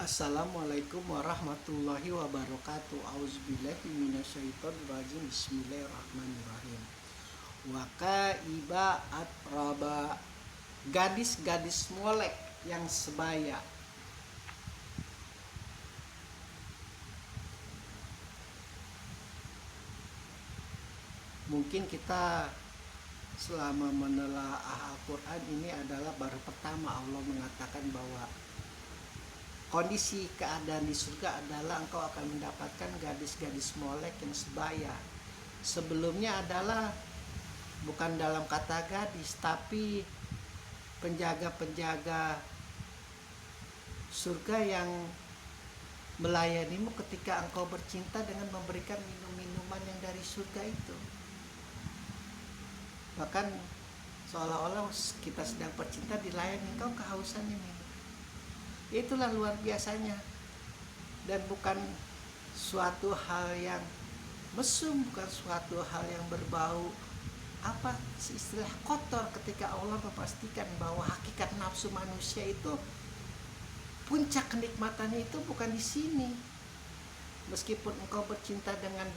Assalamualaikum warahmatullahi wabarakatuh. Auzubillahi minasyaitonirrajim. Bismillahirrahmanirrahim. Wakaiba atraba, gadis-gadis molek yang sebaya. Mungkin kita selama menelaah Al-Quran ini adalah baru pertama Allah mengatakan bahwa kondisi keadaan di surga adalah engkau akan mendapatkan gadis-gadis molek yang sebaya. Sebelumnya adalah bukan dalam kata gadis, tapi penjaga-penjaga surga yang melayanimu ketika engkau bercinta dengan memberikan minum-minuman yang dari surga itu. Bahkan seolah-olah kita sedang bercinta dilayani, engkau kehausan ini. Itulah luar biasanya. Dan bukan suatu hal yang mesum, bukan suatu hal yang berbau apa istilah kotor, ketika Allah memastikan bahwa hakikat nafsu manusia itu puncak kenikmatannya itu bukan di sini. Meskipun engkau bercinta dengan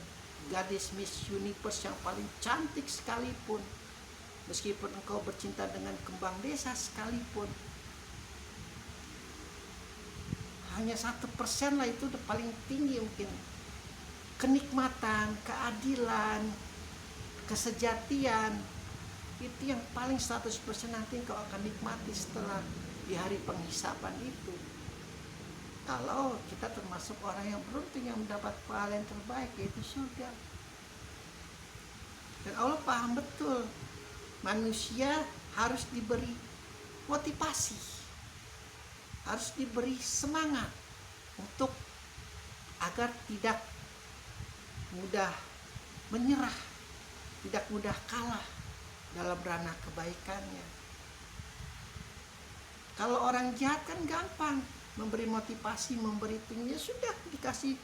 gadis Miss Universe yang paling cantik sekalipun, meskipun engkau bercinta dengan kembang desa sekalipun, hanya 1% lah itu udah paling tinggi mungkin. Kenikmatan, keadilan, kesejatian itu yang paling 100% nanti kau akan nikmati setelah di hari penghisapan itu. Kalau kita termasuk orang yang beruntung yang mendapat pahala yang terbaik, yaitu surga. Dan Allah paham betul manusia harus diberi motivasi, harus diberi semangat untuk agar tidak mudah menyerah, tidak mudah kalah dalam ranah kebaikannya. Kalau orang jahat kan gampang memberi motivasi, memberi tingginya, sudah dikasih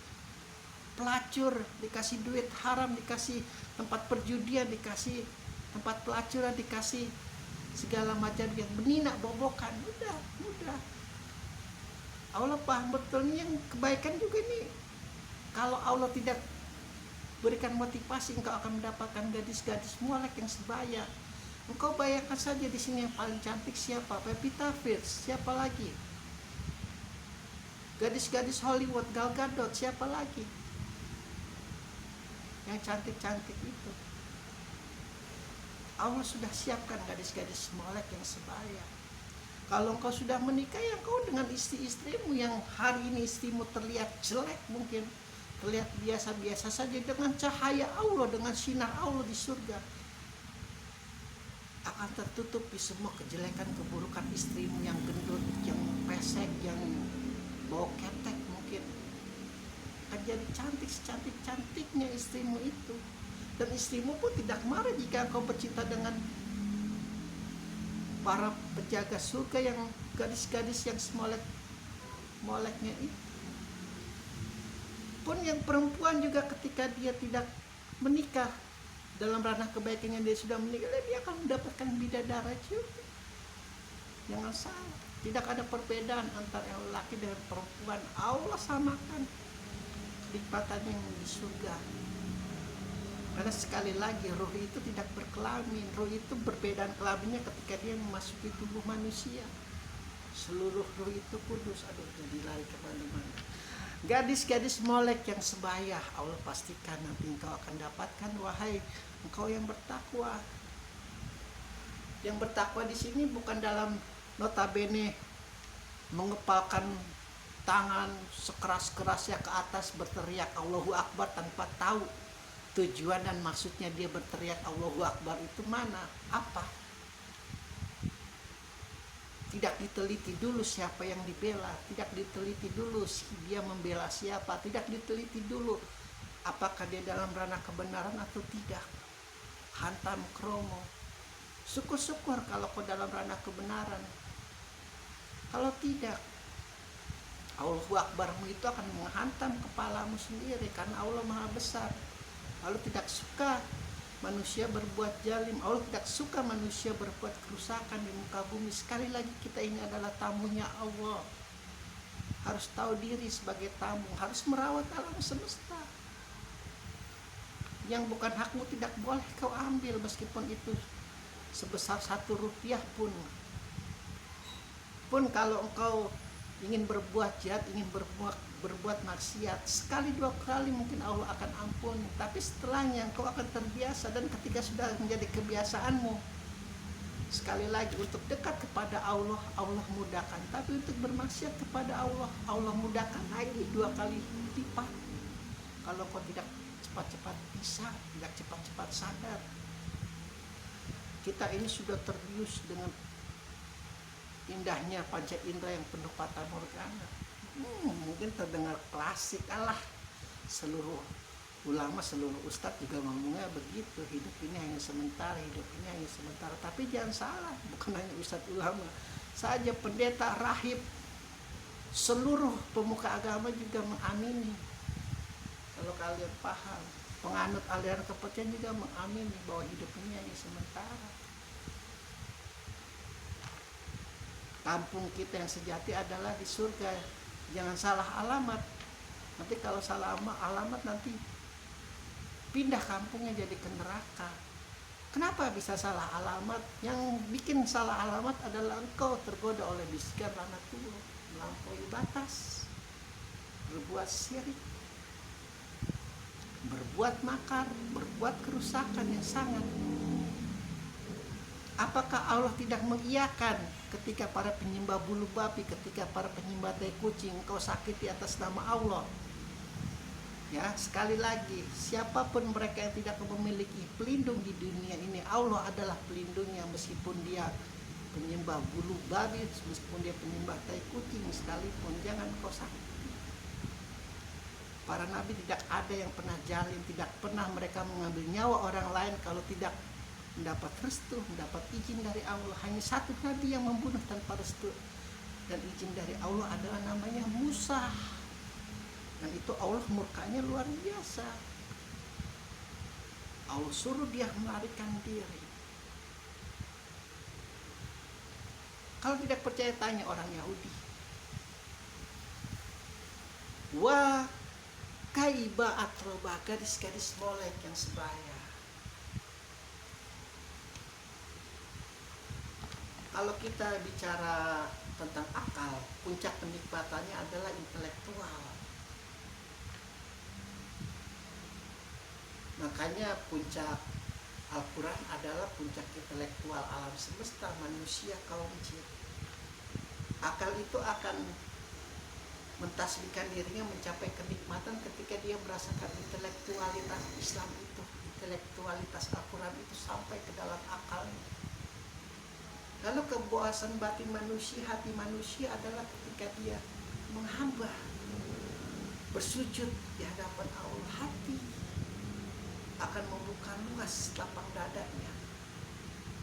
pelacur, dikasih duit haram, dikasih tempat perjudian, dikasih tempat pelacuran, dikasih segala macam yang menina bobokan, mudah. Allah paham betul yang kebaikan juga nih. Kalau Allah tidak berikan motivasi, engkau akan mendapatkan gadis-gadis molek yang sebaya. Engkau bayangkan saja di sini yang paling cantik siapa? Pevita Pierce, siapa lagi? Gadis-gadis Hollywood, Gal Gadot, siapa lagi? Yang cantik-cantik itu. Allah sudah siapkan gadis-gadis molek yang sebaya. Kalau engkau sudah menikah, ya engkau dengan istri-istrimu yang hari ini istrimu terlihat jelek, mungkin terlihat biasa-biasa saja, dengan cahaya Allah, dengan sinar Allah di surga akan tertutupi semua kejelekan keburukan istrimu yang gendut, yang pesek, yang bau ketek mungkin. Akan jadi cantik secantik-cantiknya istrimu itu. Dan istrimu pun tidak marah jika engkau bercinta dengan para penjaga surga yang gadis-gadis yang moleknya itu. Pun yang perempuan juga ketika dia tidak menikah dalam ranah kebaikannya, dia sudah menikah, dia akan mendapatkan bidadari juga. Jangan salah, tidak ada perbedaan antara yang laki dengan perempuan. Allah samakan nikmatan yang di surga. Karena sekali lagi roh itu tidak berkelamin, roh itu berbedaan kelaminnya ketika dia memasuki tubuh manusia. Seluruh roh itu kudus. Jadi lari kemana-mana. Gadis-gadis molek yang sebaya, Allah pastikan nanti engkau akan dapatkan, wahai engkau yang bertakwa. Yang bertakwa di sini bukan dalam notabene mengepalkan tangan sekeras-kerasnya ke atas berteriak Allahu Akbar tanpa tahu tujuan dan maksudnya dia berteriak Allahu Akbar itu mana, apa. Tidak diteliti dulu siapa yang dibela, tidak diteliti dulu dia membela siapa, tidak diteliti dulu apakah dia dalam ranah kebenaran atau tidak. Hantam kromo. Syukur-syukur kalau kau dalam ranah kebenaran. Kalau tidak, Allahu Akbarmu itu akan menghantam kepalamu sendiri, karena Allah Maha Besar. Allah tidak suka manusia berbuat jalim, Allah tidak suka manusia berbuat kerusakan di muka bumi. Sekali lagi kita ini adalah tamunya Allah. harus tahu diri sebagai tamu, harus merawat alam semesta. Yang bukan hakmu tidak boleh kau ambil, meskipun itu sebesar 1 rupiah pun. Pun kalau engkau ingin berbuat jahat, ingin berbuat maksiat, sekali 2 kali mungkin Allah akan ampuni, tapi setelahnya engkau akan terbiasa. Dan ketika sudah menjadi kebiasaanmu, sekali lagi untuk dekat kepada Allah, Allah mudahkan. Tapi untuk bermaksiat kepada Allah, Allah mudahkan lagi 2 kali lipat. Kalau kau tidak cepat-cepat bisa, tidak cepat-cepat sadar. Kita ini sudah terbius dengan indahnya panca indera yang penuh fata morgana. Mungkin terdengar klasik, alah, seluruh ulama, seluruh ustadz juga ngomongnya begitu. Hidup ini hanya sementara, hidup ini hanya sementara. Tapi jangan salah, bukan hanya ustadz ulama saja, pendeta, rahib, seluruh pemuka agama juga mengamini. Kalau kalian paham, penganut aliran kepercayaan juga mengamini bahwa hidup ini hanya sementara. Kampung kita yang sejati adalah di surga. Jangan salah alamat. Nanti kalau salah alamat, nanti pindah kampungnya jadi ke neraka. Kenapa bisa salah alamat? Yang bikin salah alamat adalah engkau tergoda oleh bisikan laknatullah, melampaui batas, berbuat syirik, berbuat makar, berbuat kerusakan yang sangat. Apakah Allah tidak mengiyakan ketika para penyembah bulu babi, ketika para penyembah tai kucing engkau sakiti atas nama Allah? Ya, sekali lagi, siapapun mereka yang tidak memiliki pelindung di dunia ini, Allah adalah pelindungnya. Meskipun dia penyembah bulu babi, meskipun dia penyembah tai kucing sekalipun, jangan kau sakiti. Para nabi tidak ada yang pernah zalim, tidak pernah mereka mengambil nyawa orang lain kalau tidak mendapat restu, mendapat izin dari Allah. Hanya 1 nabi yang membunuh tanpa restu dan izin dari Allah, adalah namanya Musa. Dan itu Allah murkanya luar biasa. Allah suruh dia melarikan diri. Kalau tidak percaya, tanya orang Yahudi. Wah, kaiba atroba, gadis-gadis molek yang sebaya. Kalau kita bicara tentang akal, puncak kenikmatannya adalah intelektual. Makanya puncak Al-Quran adalah puncak intelektual alam semesta, manusia kaum jin. Akal itu akan mentasbihkan dirinya mencapai kenikmatan ketika dia merasakan intelektualitas Islam itu, intelektualitas Al-Quran itu sampai ke dalam akalnya. Lalu kepuasan batin manusia, hati manusia adalah ketika dia menghamba, bersujud di hadapan Allah. Hati akan membuka luas lapang dadanya,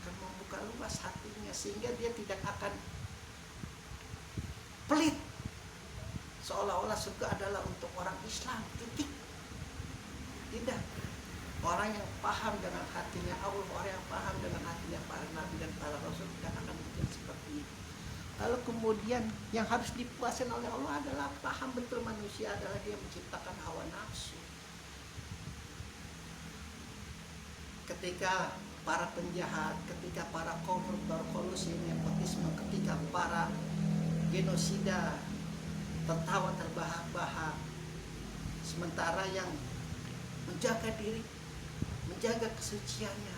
akan membuka luas hatinya, sehingga dia tidak akan pelit, seolah-olah surga adalah untuk orang Islam, titik. Tidak. Orang yang paham dengan hatinya Allah, orang yang paham dengan hatinya para nabi dan para rasul tidak akan mungkin seperti itu. Lalu kemudian yang harus dipuaskan oleh Allah adalah paham betul manusia adalah dia menciptakan hawa nafsu. Ketika para penjahat, ketika para koruptor, kolusi, nepotisme, ketika para genosida tertawa terbahak-bahak, sementara yang menjaga diri, menjaga kesuciannya,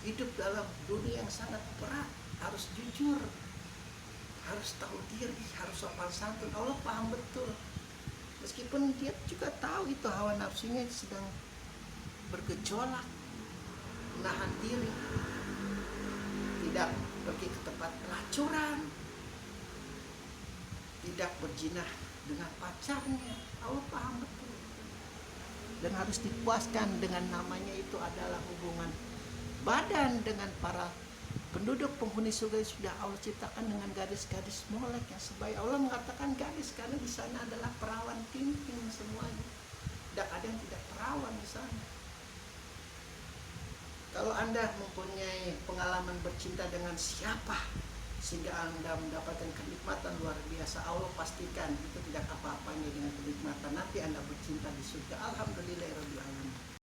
hidup dalam dunia yang sangat berat, harus jujur, harus tahu diri, harus sopan santun. Allah paham betul, meskipun dia juga tahu itu hawa nafsunya sedang bergejolak, menahan diri, tidak pergi ke tempat pelacuran, tidak berzina dengan pacarnya. Allah paham betul. Dan harus dipuaskan dengan namanya itu adalah hubungan badan dengan para penduduk penghuni surga yang sudah Allah ciptakan dengan gadis-gadis molek yang sebaya. Allah mengatakan gadis karena di sana adalah perawan tinting semuanya. Tidak ada yang tidak perawan di sana. Kalau Anda mempunyai pengalaman bercinta dengan siapa sehingga Anda mendapatkan kenikmatan luar biasa. Allah pastikan itu tidak apa-apanya dengan kenikmatan nanti Anda bercinta di surga. Alhamdulillah.